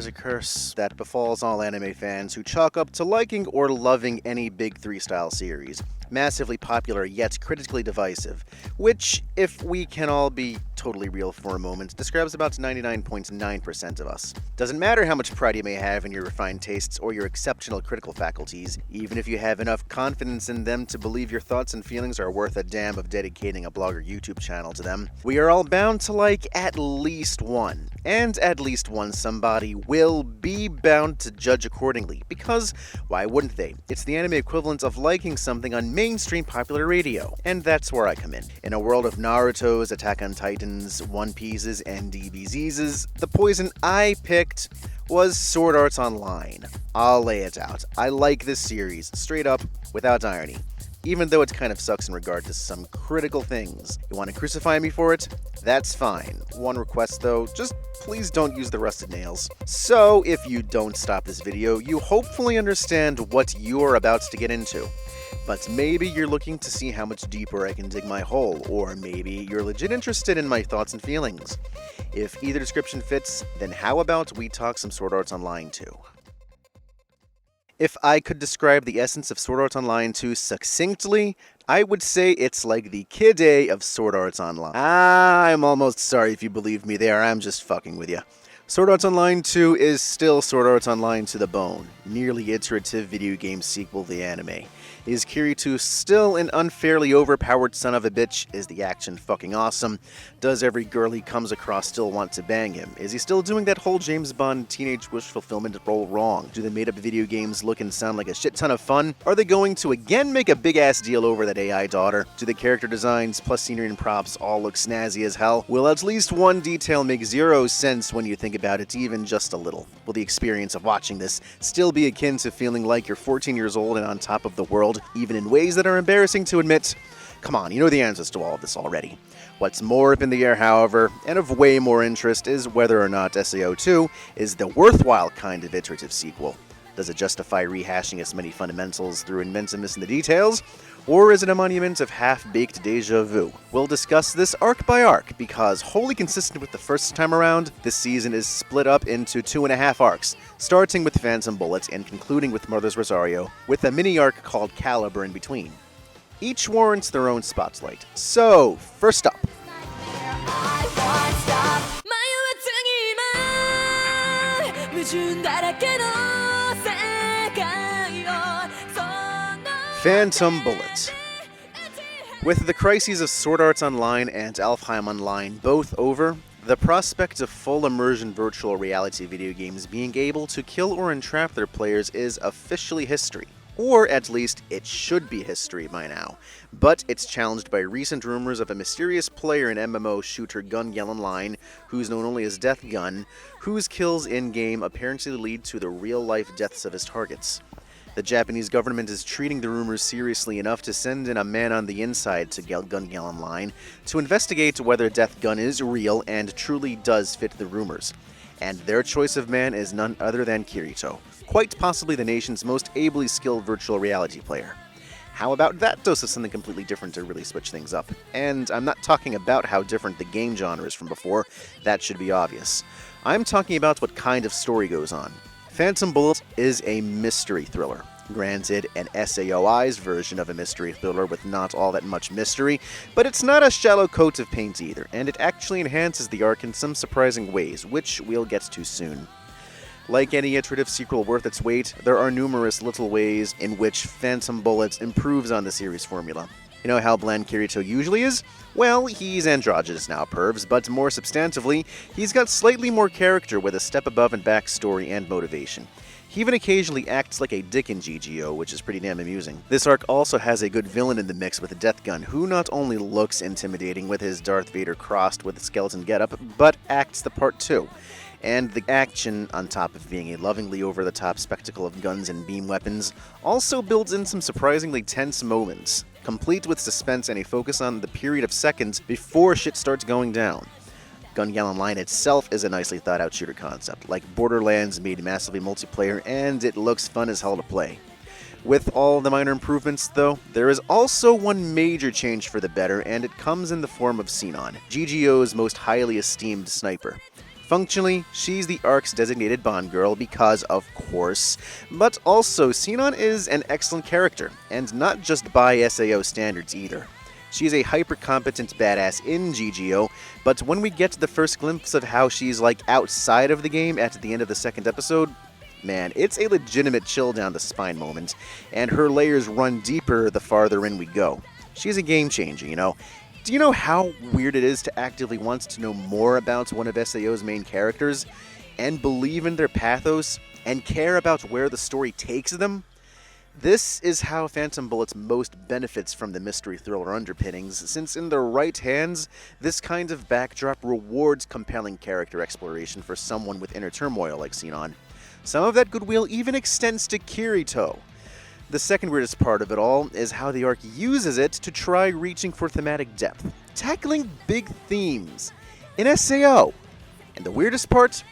is a curse that befalls all anime fans who chalk up to liking or loving any Big Three style series. Massively popular yet critically divisive, which, if we can all be totally real for a moment, describes about 99.9% of us. Doesn't matter how much pride you may have in your refined tastes or your exceptional critical faculties, even if you have enough confidence in them to believe your thoughts and feelings are worth a damn of dedicating a blog or YouTube channel to them, we are all bound to like at least one. And at least one somebody will be bound to judge accordingly, because why wouldn't they? It's the anime equivalent of liking something on mainstream popular radio, and that's where I come in. In a world of Naruto's, Attack on Titans, One Piece's, and DBZ's, the poison I picked was Sword Art Online. I'll lay it out. I like this series, straight up, without irony. Even though it kind of sucks in regard to some critical things. You want to crucify me for it? That's fine. One request though, just please don't use the rusted nails. So, if you don't stop this video, you hopefully understand what you're about to get into. But maybe you're looking to see how much deeper I can dig my hole, or maybe you're legit interested in my thoughts and feelings. If either description fits, then how about we talk some Sword Art Online 2? If I could describe the essence of Sword Art Online 2 succinctly, I would say it's like the Kid A of Sword Art Online. I'm almost sorry if you believe me there, I'm just fucking with you. Sword Art Online 2 is still Sword Art Online to the bone, nearly iterative video game sequel to the anime. Is Kirito still an unfairly overpowered son of a bitch? Is the action fucking awesome? Does every girl he comes across still want to bang him? Is he still doing that whole James Bond teenage wish fulfillment role wrong? Do the made-up video games look and sound like a shit ton of fun? Are they going to again make a big-ass deal over that AI daughter? Do the character designs plus scenery and props all look snazzy as hell? Will at least one detail make zero sense when you think about it, even just a little? Will the experience of watching this still be akin to feeling like you're 14 years old and on top of the world, even in ways that are embarrassing to admit? Come on, you know the answers to all of this already. What's more up in the air, however, and of way more interest, is whether or not SAO2 is the worthwhile kind of iterative sequel. Does it justify rehashing its many fundamentals through inventiveness in the details? Or is it a monument of half-baked deja vu? We'll discuss this arc by arc, because wholly consistent with the first time around, this season is split up into 2.5 arcs, starting with Phantom Bullet and concluding with Mother's Rosario, with a mini-arc called Caliber in between. Each warrants their own spotlight. So, first up. Phantom Bullet. With the crises of Sword Art Online and Alfheim Online both over, the prospect of full immersion virtual reality video games being able to kill or entrap their players is officially history. Or at least it should be history by now. But it's challenged by recent rumors of a mysterious player in MMO shooter Gun Gale Online, who's known only as Death Gun, whose kills in-game apparently lead to the real-life deaths of his targets. The Japanese government is treating the rumors seriously enough to send in a man on the inside to Gun Gale Online to investigate whether Death Gun is real and truly does fit the rumors. And their choice of man is none other than Kirito, quite possibly the nation's most ably skilled virtual reality player. How about that dose of something completely different to really switch things up? And I'm not talking about how different the game genre is from before, that should be obvious. I'm talking about what kind of story goes on. Phantom Bullet is a mystery thriller. Granted, an SAOI's version of a mystery thriller with not all that much mystery, but it's not a shallow coat of paint either, and it actually enhances the arc in some surprising ways, which we'll get to soon. Like any iterative sequel worth its weight, there are numerous little ways in which Phantom Bullet improves on the series formula. You know how bland Kirito usually is? Well, he's androgynous now, pervs, but more substantively, he's got slightly more character with a step above in backstory and motivation. He even occasionally acts like a dick in GGO, which is pretty damn amusing. This arc also has a good villain in the mix with Death Gun, who not only looks intimidating with his Darth Vader crossed with a skeleton getup, but acts the part too. And the action, on top of being a lovingly over-the-top spectacle of guns and beam weapons, also builds in some surprisingly tense moments, complete with suspense and a focus on the period of seconds before shit starts going down. Gun Gale Online itself is a nicely thought-out shooter concept, like Borderlands made massively multiplayer, and it looks fun as hell to play. With all the minor improvements, though, there is also one major change for the better, and it comes in the form of Xenon, GGO's most highly esteemed sniper. Functionally, she's the arc's designated Bond girl because, of course, but also Sinon is an excellent character, and not just by SAO standards either. She's a hyper-competent badass in GGO, but when we get the first glimpse of how she's like outside of the game at the end of the second episode, man, it's a legitimate chill down the spine moment, and her layers run deeper the farther in we go. She's a game changer, you know. Do you know how weird it is to actively want to know more about one of SAO's main characters, and believe in their pathos, and care about where the story takes them? This is how Phantom Bullets most benefits from the mystery thriller underpinnings, since in the right hands, this kind of backdrop rewards compelling character exploration for someone with inner turmoil like Sinon. Some of that goodwill even extends to Kirito. The second weirdest part of it all is how the arc uses it to try reaching for thematic depth, tackling big themes in SAO. And the weirdest part?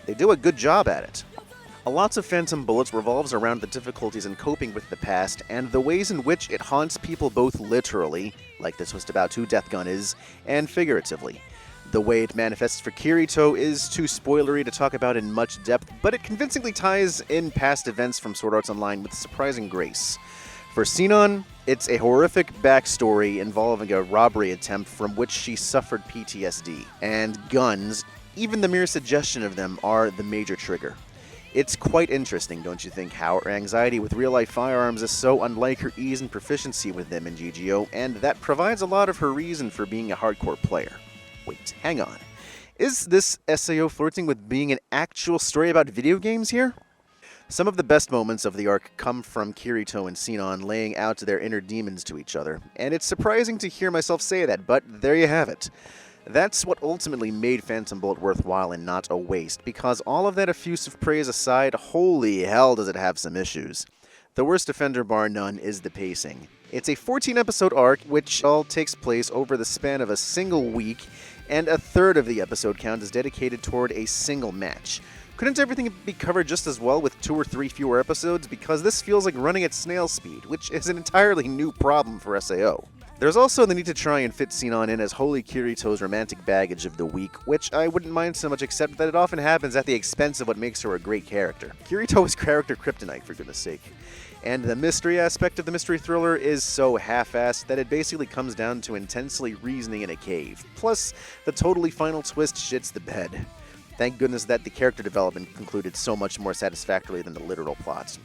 They do a good job at it. A lot of Phantom Bullets revolves around the difficulties in coping with the past and the ways in which it haunts people both literally, like the twist about who Death Gun is, and figuratively. The way it manifests for Kirito is too spoilery to talk about in much depth, but it convincingly ties in past events from Sword Arts Online with surprising grace. For Sinon, it's a horrific backstory involving a robbery attempt from which she suffered PTSD. And guns, even the mere suggestion of them, are the major trigger. It's quite interesting, don't you think, how her anxiety with real-life firearms is so unlike her ease and proficiency with them in GGO, and that provides a lot of her reason for being a hardcore player. Wait, hang on. Is this SAO flirting with being an actual story about video games here? Some of the best moments of the arc come from Kirito and Sinon laying out their inner demons to each other, and it's surprising to hear myself say that, but there you have it. That's what ultimately made Phantom Bullet worthwhile and not a waste, because all of that effusive praise aside, holy hell does it have some issues. The worst offender bar none is the pacing. It's a 14-episode arc, which all takes place over the span of a single week, and a third of the episode count is dedicated toward a single match. Couldn't everything be covered just as well with 2 or 3 fewer episodes? Because this feels like running at snail speed, which is an entirely new problem for SAO. There's also the need to try and fit Sinon in as Holy Kirito's romantic baggage of the week, which I wouldn't mind so much except that it often happens at the expense of what makes her a great character. Kirito is character kryptonite, for goodness sake. And the mystery aspect of the mystery thriller is so half-assed that it basically comes down to intensely reasoning in a cave. Plus, the totally final twist shits the bed. Thank goodness that the character development concluded so much more satisfactorily than the literal plot.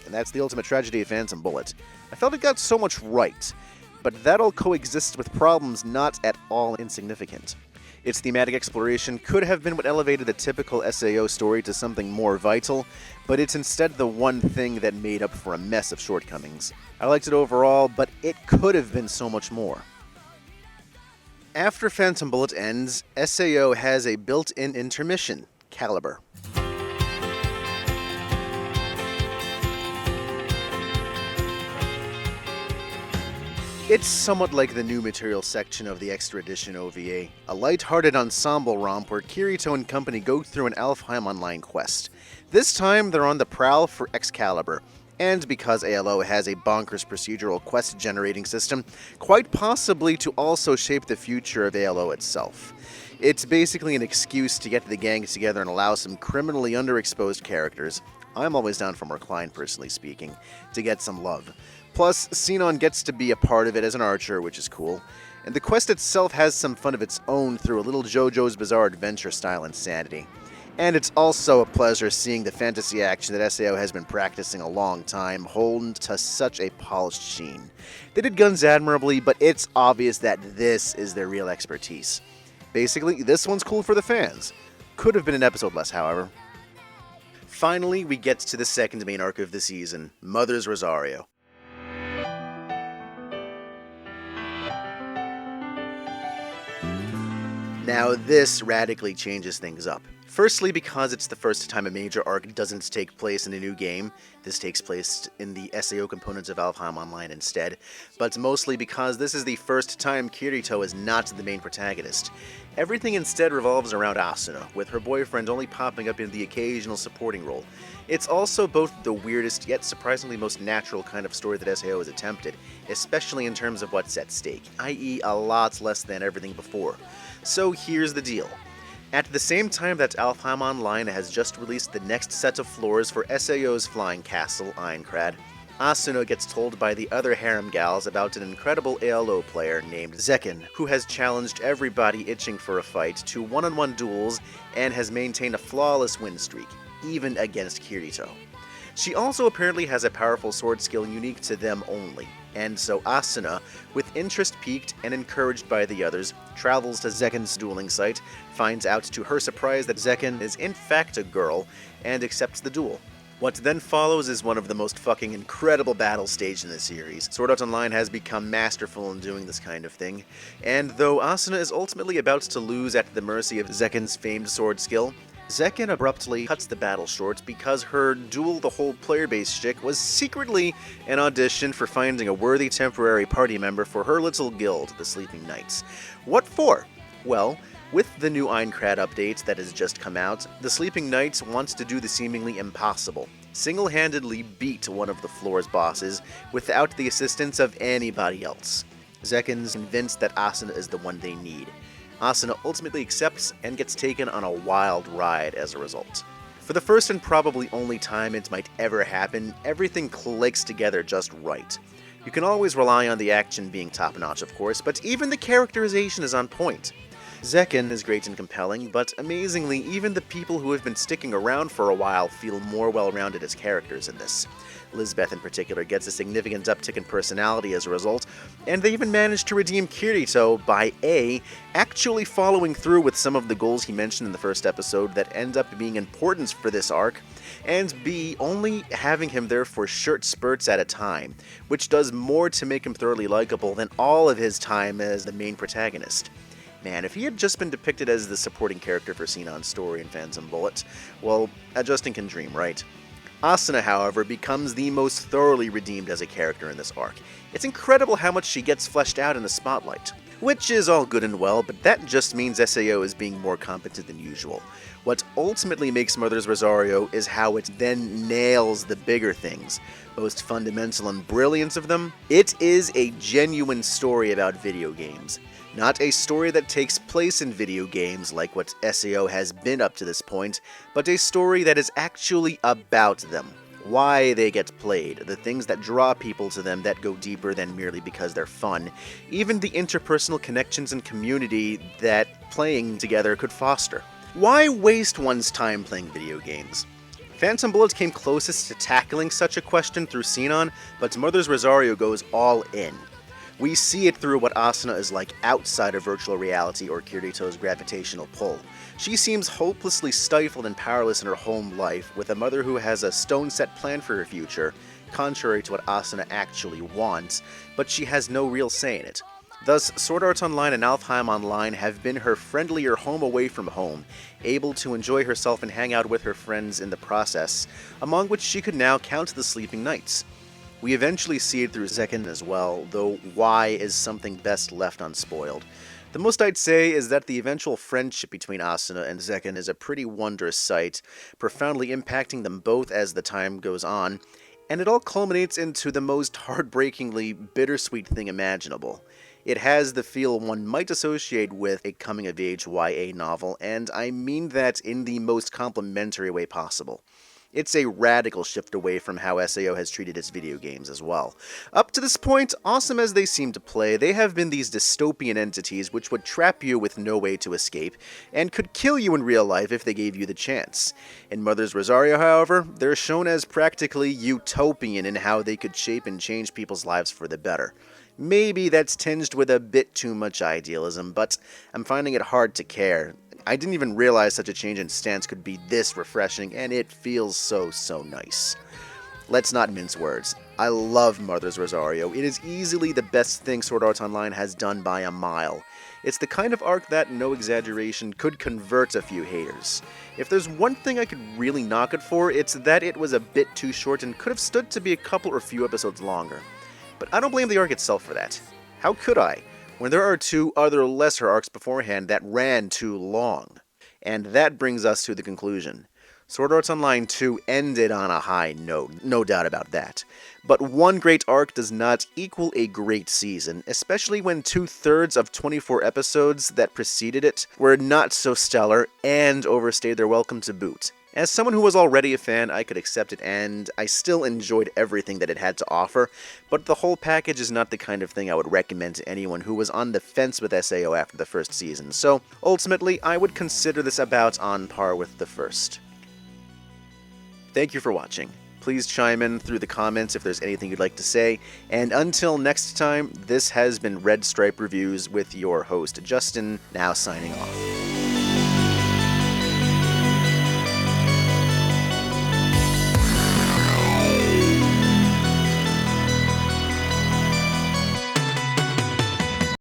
And that's the ultimate tragedy of Phantom Bullet. I felt it got so much right, but that all coexists with problems not at all insignificant. Its thematic exploration could have been what elevated the typical SAO story to something more vital, but it's instead the one thing that made up for a mess of shortcomings. I liked it overall, but it could have been so much more. After Phantom Bullet ends, SAO has a built-in intermission, Caliber. It's somewhat like the new material section of the Extra Edition OVA, a light-hearted ensemble romp where Kirito and company go through an Alfheim Online quest. This time, they're on the prowl for Excalibur, and because ALO has a bonkers procedural quest-generating system, quite possibly to also shape the future of ALO itself. It's basically an excuse to get the gang together and allow some criminally underexposed characters, I'm always down for more Klein, personally speaking, to get some love. Plus, Sinon gets to be a part of it as an archer, which is cool. And the quest itself has some fun of its own through a little JoJo's Bizarre Adventure-style insanity. And it's also a pleasure seeing the fantasy action that SAO has been practicing a long time honed to such a polished sheen. They did guns admirably, but it's obvious that this is their real expertise. Basically, this one's cool for the fans. Could have been an episode less, however. Finally, we get to the second main arc of the season, Mother's Rosario. Now, this radically changes things up. Firstly, because it's the first time a major arc doesn't take place in a new game. This takes place in the SAO components of Alfheim Online instead. But mostly because this is the first time Kirito is not the main protagonist. Everything instead revolves around Asuna, with her boyfriend only popping up in the occasional supporting role. It's also both the weirdest yet surprisingly most natural kind of story that SAO has attempted, especially in terms of what's at stake, i.e. a lot less than everything before. So here's the deal. At the same time that Alfheim Online has just released the next set of floors for SAO's flying castle, Aincrad, Asuna gets told by the other harem gals about an incredible ALO player named Zekken, who has challenged everybody itching for a fight to one-on-one duels and has maintained a flawless win streak, even against Kirito. She also apparently has a powerful sword skill unique to them only, and so Asuna, with interest piqued and encouraged by the others, travels to Zekken's dueling site, finds out to her surprise that Zekken is in fact a girl, and accepts the duel. What then follows is one of the most fucking incredible battles staged in the series. Sword Art Online has become masterful in doing this kind of thing, and though Asuna is ultimately about to lose at the mercy of Zekken's famed sword skill, Zekken abruptly cuts the battle short because her duel the whole player base shtick was secretly an audition for finding a worthy temporary party member for her little guild, the Sleeping Knights. What for? Well, with the new Aincrad update that has just come out, the Sleeping Knights wants to do the seemingly impossible. Single-handedly beat one of the floor's bosses without the assistance of anybody else. Zekken's convinced that Asuna is the one they need. Asuna ultimately accepts and gets taken on a wild ride as a result. For the first and probably only time it might ever happen, everything clicks together just right. You can always rely on the action being top-notch, of course, but even the characterization is on point. Zekken is great and compelling, but amazingly, even the people who have been sticking around for a while feel more well-rounded as characters in this. Lisbeth in particular gets a significant uptick in personality as a result, and they even managed to redeem Kirito by A, actually following through with some of the goals he mentioned in the first episode that end up being important for this arc, and B, only having him there for short spurts at a time, which does more to make him thoroughly likable than all of his time as the main protagonist. Man, if he had just been depicted as the supporting character for Sinon's story in Phantom Bullet, well, Justin can dream, right? Asuna, however, becomes the most thoroughly redeemed as a character in this arc. It's incredible how much she gets fleshed out in the spotlight. Which is all good and well, but that just means SAO is being more competent than usual. What ultimately makes Mother's Rosario is how it then nails the bigger things. Most fundamental and brilliant of them, it is a genuine story about video games. Not a story that takes place in video games like what SAO has been up to this point, but a story that is actually about them. Why they get played, the things that draw people to them that go deeper than merely because they're fun, even the interpersonal connections and community that playing together could foster. Why waste one's time playing video games? Phantom Bullet came closest to tackling such a question through Sinon, but Mother's Rosario goes all in. We see it through what Asuna is like outside of virtual reality or Kirito's gravitational pull. She seems hopelessly stifled and powerless in her home life, with a mother who has a stone-set plan for her future, contrary to what Asuna actually wants, but she has no real say in it. Thus, Sword Art Online and Alfheim Online have been her friendlier home away from home, able to enjoy herself and hang out with her friends in the process, among which she could now count the Sleeping Knights. We eventually see it through Zekken as well, though why is something best left unspoiled. The most I'd say is that the eventual friendship between Asuna and Zekken is a pretty wondrous sight, profoundly impacting them both as the time goes on, and it all culminates into the most heartbreakingly bittersweet thing imaginable. It has the feel one might associate with a coming-of-age YA novel, and I mean that in the most complimentary way possible. It's a radical shift away from how SAO has treated its video games as well. Up to this point, awesome as they seem to play, they have been these dystopian entities which would trap you with no way to escape, and could kill you in real life if they gave you the chance. In Mother's Rosario, however, they're shown as practically utopian in how they could shape and change people's lives for the better. Maybe that's tinged with a bit too much idealism, but I'm finding it hard to care. I didn't even realize such a change in stance could be this refreshing, and it feels so nice. Let's not mince words. I love Mother's Rosario. It is easily the best thing Sword Art Online has done by a mile. It's the kind of arc that, no exaggeration, could convert a few haters. If there's one thing I could really knock it for, it's that it was a bit too short and could have stood to be a couple or few episodes longer. But I don't blame the arc itself for that. How could I, when there are two other lesser arcs beforehand that ran too long? And that brings us to the conclusion. Sword Art Online 2 ended on a high note, no doubt about that. But one great arc does not equal a great season, especially when 2/3 of 24 episodes that preceded it were not so stellar and overstayed their welcome to boot. As someone who was already a fan, I could accept it, and I still enjoyed everything that it had to offer, but the whole package is not the kind of thing I would recommend to anyone who was on the fence with SAO after the first season, so ultimately I would consider this about on par with the first. Thank you for watching. Please chime in through the comments if there's anything you'd like to say, and until next time, this has been RedStripe Reviews with your host, Justin, now signing off.